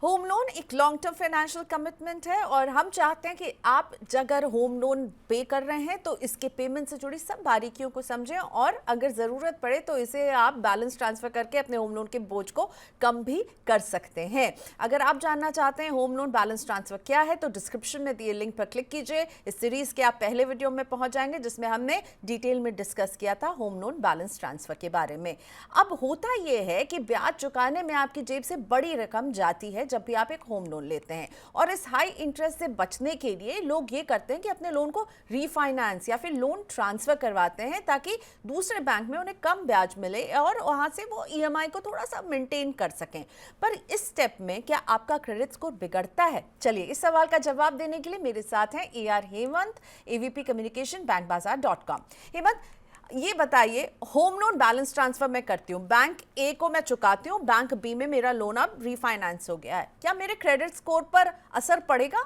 Home loan एक long term financial commitment है और हम चाहते हैं कि आप अगर होम लोन पे कर रहे हैं तो इसके पेमेंट से जुड़ी सब बारीकियों को समझें और अगर ज़रूरत पड़े तो इसे आप बैलेंस ट्रांसफ़र करके अपने होम लोन के बोझ को कम भी कर सकते हैं। अगर आप जानना चाहते हैं होम लोन बैलेंस ट्रांसफ़र क्या है तो डिस्क्रिप्शन में दिए लिंक पर क्लिक कीजिए। इस सीरीज़ के आप पहले वीडियो में पहुंच जाएंगे जिसमें हमने डिटेल में डिस्कस किया था होम लोन बैलेंस ट्रांसफ़र के बारे में। अब होता यह है कि ब्याज चुकाने में आपकी जेब से बड़ी रकम जाती है जब भी आप एक होम लोन लेते हैं और इस हाई इंटरेस्ट से बचने के लिए लोग ये करते हैं कि अपने लोन को रीफाइनेंस या फिर लोन ट्रांसफर करवाते हैं ताकि दूसरे बैंक में उन्हें कम ब्याज मिले और वहां से वो ईएमआई को थोड़ा सा मेंटेन कर सकें। पर इस स्टेप में क्या आपका क्रेडिट स्कोर बिगड़ता है? चलिए इस सवाल का जवाब देने के लिए मेरे साथ हैं AR Hemant, AVP communication, bankbazaar.com। Hemant, ये बताइए, होम लोन बैलेंस ट्रांसफर मैं करती हूँ, बैंक ए को मैं चुकाती हूँ, बैंक बी में मेरा लोन अब रीफाइनेंस हो गया है, क्या मेरे क्रेडिट स्कोर पर असर पड़ेगा?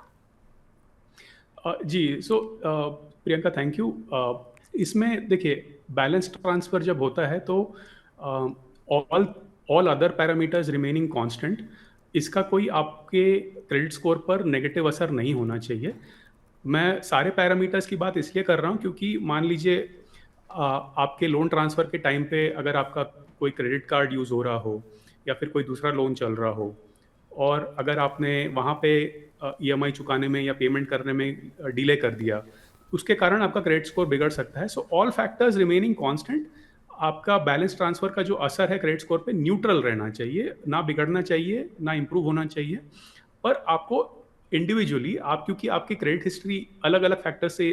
जी। Priyanka, thank you. इसमें देखिए, बैलेंस ट्रांसफ़र जब होता है तो all all other parameters remaining constant, इसका कोई आपके क्रेडिट स्कोर पर नेगेटिव असर नहीं होना चाहिए। मैं सारे पैरामीटर्स की बात इसलिए कर रहा हूँ क्योंकि मान लीजिए आपके लोन ट्रांसफ़र के टाइम पे अगर आपका कोई क्रेडिट कार्ड यूज़ हो रहा हो या फिर कोई दूसरा लोन चल रहा हो और अगर आपने वहाँ पे ईएमआई चुकाने में या पेमेंट करने में डिले कर दिया, उसके कारण आपका क्रेडिट स्कोर बिगड़ सकता है। So all factors remaining constant, आपका बैलेंस ट्रांसफ़र का जो असर है क्रेडिट स्कोर पे न्यूट्रल रहना चाहिए, ना बिगड़ना चाहिए, ना इम्प्रूव होना चाहिए। पर आपको इंडिविजुअली, आप क्योंकि आपकी क्रेडिट हिस्ट्री अलग-अलग फैक्टर से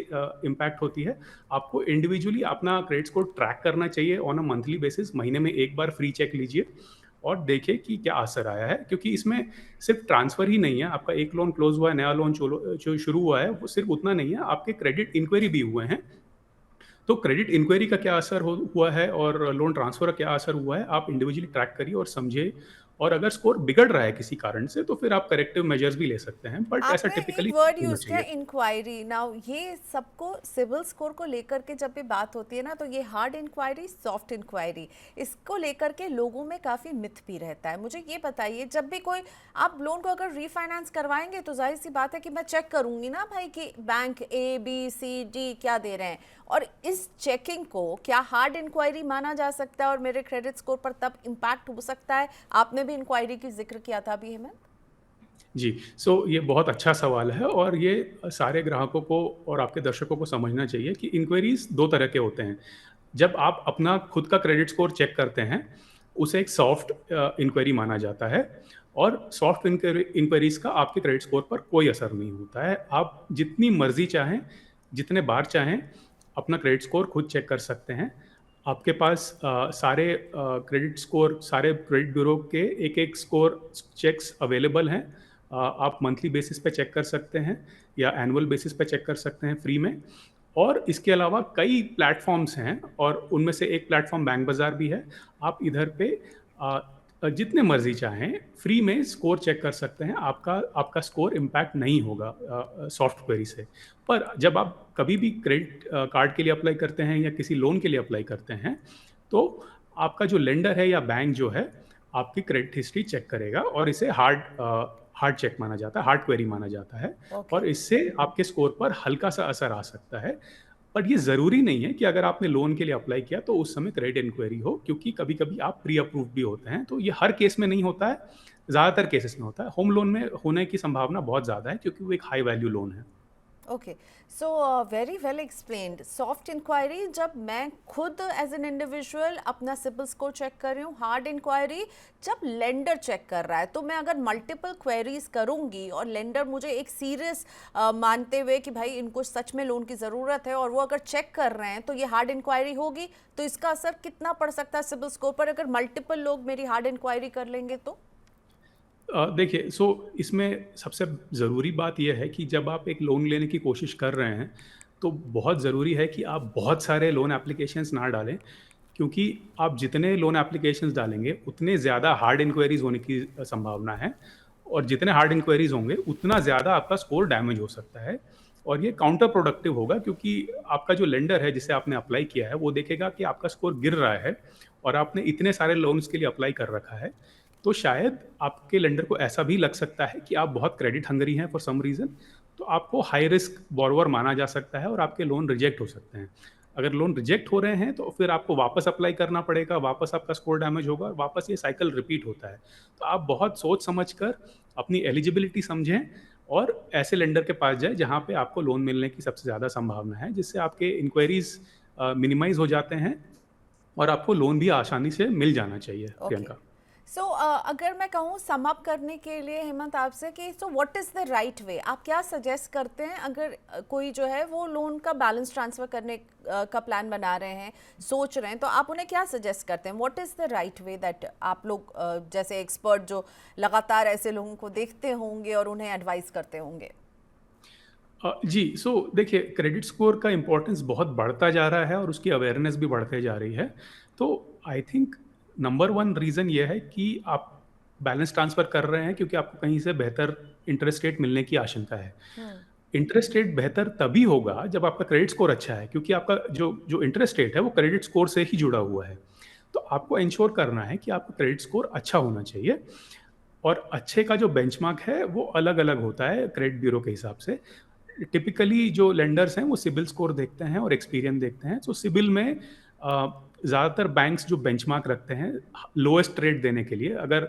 इम्पैक्ट होती है, आपको इंडिविजुअली अपना क्रेडिट स्कोर ट्रैक करना चाहिए ऑन अ मंथली बेसिस। महीने में एक बार फ्री चेक लीजिए और देखिए कि क्या असर आया है, क्योंकि इसमें सिर्फ ट्रांसफ़र ही नहीं है। आपका एक लोन क्लोज़ हुआ है, नया लोन जो शुरू हुआ है, वो सिर्फ उतना नहीं है, आपके क्रेडिट इंक्वायरी भी हुए हैं। तो क्रेडिट इंक्वायरी का क्या असर हुआ है और लोन ट्रांसफर का क्या असर हुआ है, आप इंडिविजुअली ट्रैक करिए और समझिए। और अगर स्कोर बिगड़ रहा है किसी कारण से तो फिर आप करेक्टिव मेजर्स भी ले सकते हैं, बट ऐसा आपने एक टिपिकली वर्ड होना यूज किया, चाहिए। इंक्वायरी। नाउ ये सबको सिविल स्कोर को लेकर के जब भी बात होती है ना तो ये हार्ड इंक्वायरी, सॉफ्ट इंक्वायरी, इसको लेकर के लोगों में काफ़ी मिथ भी रहता है। मुझे ये बताइए, जब भी कोई आप लोन को अगर रीफाइनेंस करवाएंगे तो जाहिर सी बात है कि मैं चेक करूंगी ना भाई कि bank A B C D क्या दे रहे हैं, और इस चेकिंग को क्या हार्ड इंक्वायरी माना जा सकता है और मेरे क्रेडिट स्कोर पर तब इम्पैक्ट हो सकता है? आपने भी इंक्वायरी की जिक्र किया था अभी हेमंत। जी। ये बहुत अच्छा सवाल है और ये सारे ग्राहकों को और आपके दर्शकों को समझना चाहिए कि इंक्वायरीज़ 2 तरह के होते हैं। जब आप अपना खुद का क्रेडिट स्कोर चेक करते हैं, उसे एक सॉफ्ट इंक्वायरी माना जाता है और सॉफ्ट इंक्वायरीज़ का आपके क्रेडिट स्कोर पर कोई असर नहीं होता है। आप जितनी मर्ज़ी चाहें, जितने बार चाहें, अपना क्रेडिट स्कोर खुद चेक कर सकते हैं। आपके पास सारे क्रेडिट स्कोर, सारे क्रेडिट ब्यूरो के एक-एक स्कोर चेक्स अवेलेबल हैं। आप मंथली बेसिस पे चेक कर सकते हैं या एनुअल बेसिस पे चेक कर सकते हैं फ्री में। और इसके अलावा कई प्लेटफ़ॉर्म्स हैं और उनमें से एक प्लेटफ़ॉर्म बैंक बाज़ार भी है। आप इधर पे अ जितने मर्ज़ी चाहें फ्री में स्कोर चेक कर सकते हैं। आपका आपका स्कोर इम्पैक्ट नहीं होगा सॉफ्ट क्वेरी से। पर जब आप कभी भी क्रेडिट कार्ड के लिए अप्लाई करते हैं या किसी लोन के लिए अप्लाई करते हैं, तो आपका जो लेंडर है या बैंक जो है, आपकी क्रेडिट हिस्ट्री चेक करेगा और इसे हार्ड चेक माना जाता है, हार्ड क्वेरी माना जाता है ओके। और इससे आपके स्कोर पर हल्का-सा असर आ सकता है। बट ये ज़रूरी नहीं है कि अगर आपने लोन के लिए अप्लाई किया तो उस समय क्रेडिट इंक्वायरी हो, क्योंकि कभी-कभी आप प्री अप्रूव्ड भी होते हैं, तो ये हर केस में नहीं होता है, ज़्यादातर केसेस में होता है। होम लोन में होने की संभावना बहुत ज़्यादा है क्योंकि वो एक हाई वैल्यू लोन है। Okay, so very well explained. Soft inquiry जब मैं खुद एज एन इंडिविजुअल अपना सिबिल स्कोर चेक कर रही हूँ, हार्ड इंक्वायरी जब लेंडर चेक कर रहा है। तो मैं अगर मल्टीपल क्वेरीज करूँगी और लेंडर मुझे एक सीरियस मानते हुए कि भाई इनको सच में लोन की ज़रूरत है और वो अगर चेक कर रहे हैं तो ये हार्ड इंक्वायरी होगी। तो इसका असर कितना पड़ सकता है सिबिल स्कोर पर अगर मल्टीपल लोग मेरी हार्ड इंक्वायरी कर लेंगे तो? देखिए, इसमें सबसे ज़रूरी बात ये है कि जब आप एक लोन लेने की कोशिश कर रहे हैं, तो बहुत ज़रूरी है कि आप बहुत सारे लोन एप्लीकेशंस ना डालें, क्योंकि आप जितने लोन एप्लीकेशंस डालेंगे, उतने ज़्यादा हार्ड इंक्वायरीज़ होने की संभावना है और जितने हार्ड इंक्वायरीज़ होंगे, उतना ज़्यादा आपका स्कोर डैमेज हो सकता है और ये काउंटर प्रोडक्टिव होगा, क्योंकि आपका जो लेंडर है, जिसे आपने अप्लाई किया है, वो देखेगा कि आपका स्कोर गिर रहा है और आपने इतने सारे लोन्स के लिए अप्लाई कर रखा है। तो शायद आपके लेंडर को ऐसा भी लग सकता है कि आप बहुत क्रेडिट हंगरी हैं फॉर सम रीज़न, तो आपको हाई रिस्क बोरोवर माना जा सकता है और आपके लोन रिजेक्ट हो सकते हैं। अगर लोन रिजेक्ट हो रहे हैं तो फिर आपको वापस अप्लाई करना पड़ेगा, वापस आपका स्कोर डैमेज होगा और वापस ये साइकिल रिपीट होता है। तो आप बहुत सोच समझ कर अपनी एलिजिबिलिटी समझें और ऐसे लेंडर के पास जाएँ जहाँ पे आपको लोन मिलने की सबसे ज़्यादा संभावना है, जिससे आपके इंक्वायरीज़ मिनिमाइज़ हो जाते हैं और आपको लोन भी आसानी से मिल जाना चाहिए, ओके। प्रियंका। सो अगर मैं कहूँ सम अप करने के लिए हेमंत आपसे कि so what is the right way, आप क्या सजेस्ट करते हैं अगर कोई जो है वो लोन का बैलेंस ट्रांसफ़र करने का प्लान बना रहे हैं, सोच रहे हैं, तो आप उन्हें क्या सजेस्ट करते हैं? What is the right way that आप लोग जैसे एक्सपर्ट जो लगातार ऐसे लोगों को देखते होंगे और उन्हें एडवाइस करते होंगे? जी, सो देखिए क्रेडिट स्कोर का इम्पोर्टेंस बहुत बढ़ता जा रहा है और उसकी अवेयरनेस भी बढ़ते जा रही है। तो आई थिंक नंबर 1 रीज़न ये है कि आप बैलेंस ट्रांसफ़र कर रहे हैं क्योंकि आपको कहीं से बेहतर इंटरेस्ट रेट मिलने की आशंका है। हम्म। इंटरेस्ट रेट बेहतर तभी होगा जब आपका क्रेडिट स्कोर अच्छा है क्योंकि आपका जो जो इंटरेस्ट रेट है वो क्रेडिट स्कोर से ही जुड़ा हुआ है। तो आपको एंश्योर करना है कि आपका क्रेडिट स्कोर अच्छा होना चाहिए और अच्छे का जो बेंचमार्क है वो अलग-अलग होता है क्रेडिट ब्यूरो के हिसाब से। टिपिकली जो लेंडर्स हैं वो सिबिल स्कोर देखते हैं और एक्सपीरियंस देखते हैं। सो सिबिल में ज़्यादातर बैंक्स जो बेंचमार्क रखते हैं लोएस्ट रेट देने के लिए अगर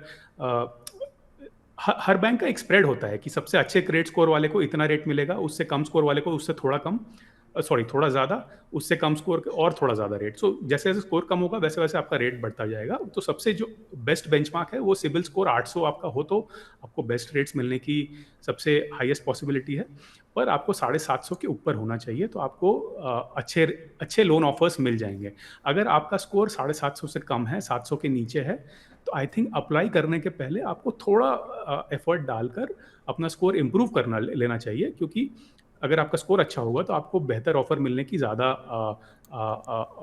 हर बैंक का एक स्प्रेड होता है कि सबसे अच्छे क्रेडिट स्कोर वाले को इतना रेट मिलेगा, उससे कम स्कोर वाले को उससे थोड़ा कम, सॉरी थोड़ा ज़्यादा, उससे कम स्कोर और थोड़ा ज़्यादा रेट। सो जैसे-जैसे स्कोर कम होगा वैसे-वैसे आपका रेट बढ़ता जाएगा। तो सबसे जो बेस्ट बेंचमार्क है वो सिबिल स्कोर 800 आपका हो तो आपको बेस्ट रेट्स मिलने की सबसे हाईएस्ट पॉसिबिलिटी है। पर आपको 750 के ऊपर होना चाहिए तो आपको अच्छे अच्छे लोन ऑफर्स मिल जाएँगे। अगर आपका स्कोर 750 से कम है, 700 के नीचे है, तो आई थिंक अप्लाई करने के पहले आपको थोड़ा एफर्ट डालकर अपना स्कोर इम्प्रूव करना लेना चाहिए क्योंकि अगर आपका स्कोर अच्छा होगा तो आपको बेहतर ऑफर मिलने की ज़्यादा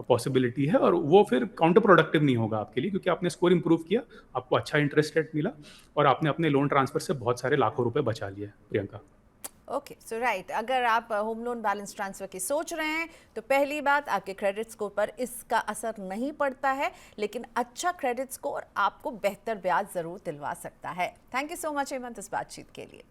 पॉसिबिलिटी है और वो फिर काउंटर प्रोडक्टिव नहीं होगा आपके लिए क्योंकि आपने स्कोर इम्प्रूव किया, आपको अच्छा इंटरेस्ट रेट मिला और आपने अपने लोन ट्रांसफर से बहुत सारे लाखों रुपए बचा लिए, प्रियंका। ओके, सो राइट, अगर आप होम लोन बैलेंस ट्रांसफ़र की सोच रहे हैं तो पहली बात आपके क्रेडिट स्कोर पर इसका असर नहीं पड़ता है, लेकिन अच्छा क्रेडिट स्कोर आपको बेहतर ब्याज ज़रूर दिलवा सकता है। Thank you so much Hemant इस बातचीत के लिए।